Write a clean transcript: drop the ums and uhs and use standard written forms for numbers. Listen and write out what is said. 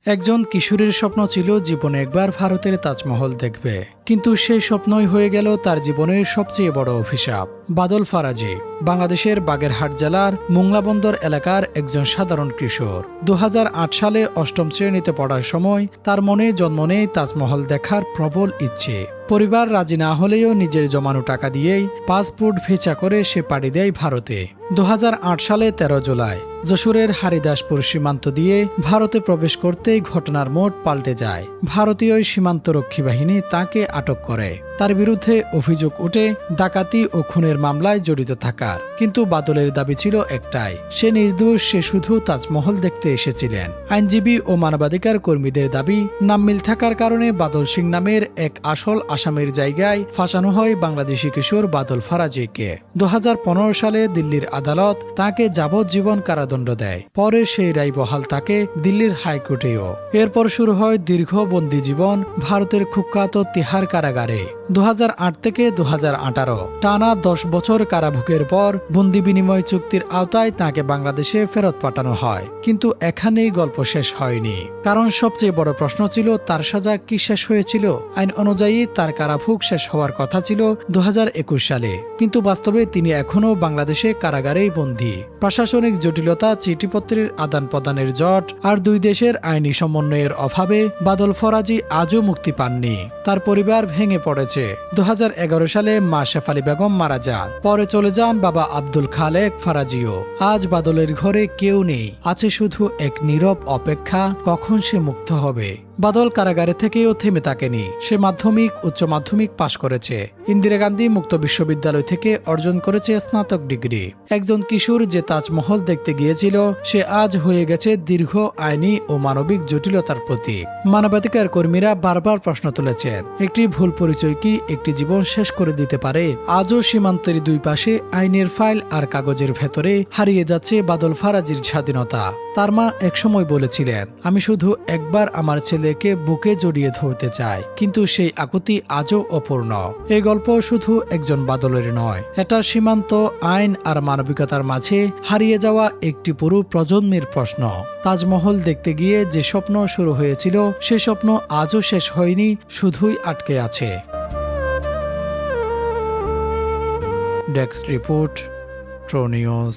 একজন কিশোরীর স্বপ্ন ছিল জীবনে একবার ভারতের তাজমহল দেখবে, কিন্তু সেই স্বপ্নই হয়ে গেল তার জীবনের সবচেয়ে বড় অভিশাপ। বাদল ফারাজি বাংলাদেশের বাগেরহাট জেলার মোংলা বন্দর এলাকার একজন সাধারণ কিশোর। 2008 সালে অষ্টম শ্রেণীতে পড়ার সময় তার মনে জন্ম নেয় তাজমহল দেখার প্রবল ইচ্ছে। পরিবার রাজি না হলেও নিজের জমানো টাকা দিয়েই পাসপোর্ট ভিসা করে সে পাড়ি দেয় ভারতে। 2008 সালে 13 জুলাই যশোরের হারিদাসপুর সীমান্ত দিয়ে ভারতে প্রবেশ করতেই ঘটনার মোড় পাল্টে যায়। ভারতীয় সীমান্তরক্ষী বাহিনী তাকে আটক করে। তার বিরুদ্ধে অভিযোগ ওঠে ডাকাতি ও খুনের মামলায় জড়িত থাকার। কিন্তু বাদলের দাবি ছিল একটাই, সে নির্দোষ, সে শুধু তাজমহল দেখতে এসেছিলেন। আইনজীবী ও মানবাধিকার কর্মীদের দাবি, নাম মিল থাকার কারণে বাদল সিং নামের এক আসল আসামির জায়গায় ফাঁসানো হয় বাংলাদেশি কিশোর বাদল ফারাজিকে। 2015 সালে দিল্লির আদালত তাকে যাবজ্জীবন কারাদণ্ড দেয়। পরে সেই রায় বহাল থাকে দিল্লির হাইকোর্টেও। এরপর শুরু হয় দীর্ঘ বন্দী জীবন ভারতের কুখ্যাত তিহার কারাগারে। 2008 থেকে 2018 টানা 10 বছর কারাভোগের পর বন্দি বিনিময় চুক্তির আওতায় তাকে বাংলাদেশে ফেরত পাঠানো হয়। কিন্তু এখানেই গল্প শেষ হয়নি, কারণ সবচেয়ে বড় প্রশ্ন ছিল তার সাজা কি শেষ হয়েছিল। আইন অনুযায়ী তার কারাভোগ শেষ হওয়ার কথা ছিল 2021 সালে, কিন্তু বাস্তবে তিনি এখনও বাংলাদেশে কারাগারেই বন্দী। প্রশাসনিক জটিলতা, চিঠিপত্রের আদান প্রদানের জট আর দুই দেশের আইনি সমন্বয়ের অভাবে বাদল ফরাজি আজও মুক্তি পাননি। তার পরিবার ভেঙে পড়েছে। 2011 সালে মা শেফালি বেগম মারা যান। পরে চলে যান বাবা আব্দুল খালেক ফারাজিও। আজ বাদলের ঘরে কেউ নেই, আছে শুধু এক নীরব অপেক্ষা, কখন সে মুক্ত হবে। বাদল কারাগারে থেকেও থেমে থাকেনি। সে মাধ্যমিক, উচ্চ মাধ্যমিক পাশ করেছে। ইন্দিরা গান্ধী মুক্ত বিশ্ববিদ্যালয় থেকে অর্জন করেছে স্নাতক ডিগ্রি। একজন কিশোর যে তাজমহল দেখতে গিয়েছিল, সে আজ হয়ে গেছে দীর্ঘ আইনি ও মানবিক জটিলতার প্রতীক। মানবাধিকার কর্মীরা বারবার প্রশ্ন তুলেছেন, একটি ভুল পরিচয় কি একটি জীবন শেষ করে দিতে পারে? আজও সীমান্তের দুই পাশে আইনের ফাইল আর কাগজের ভেতরে হারিয়ে যাচ্ছে বাদল ফারাজির স্বাধীনতা। তার মা একসময় বলেছিলেন, আমি শুধু একবার আমার ছেলেকে বুকে জড়িয়ে ধরতে চাই, কিন্তু সেই আকুতি আজও অপূর্ণ। এই গল্প শুধু একজন বাদলের নয়, এটা সীমান্ত, আইন আর মানবিকতার মাঝে হারিয়ে যাওয়া একটি পুরো প্রজন্মের প্রশ্ন। তাজমহল দেখতে গিয়ে যে স্বপ্ন শুরু হয়েছিল, সে স্বপ্ন আজও শেষ হয়নি, শুধুই আটকে আছে। Desk report, true news.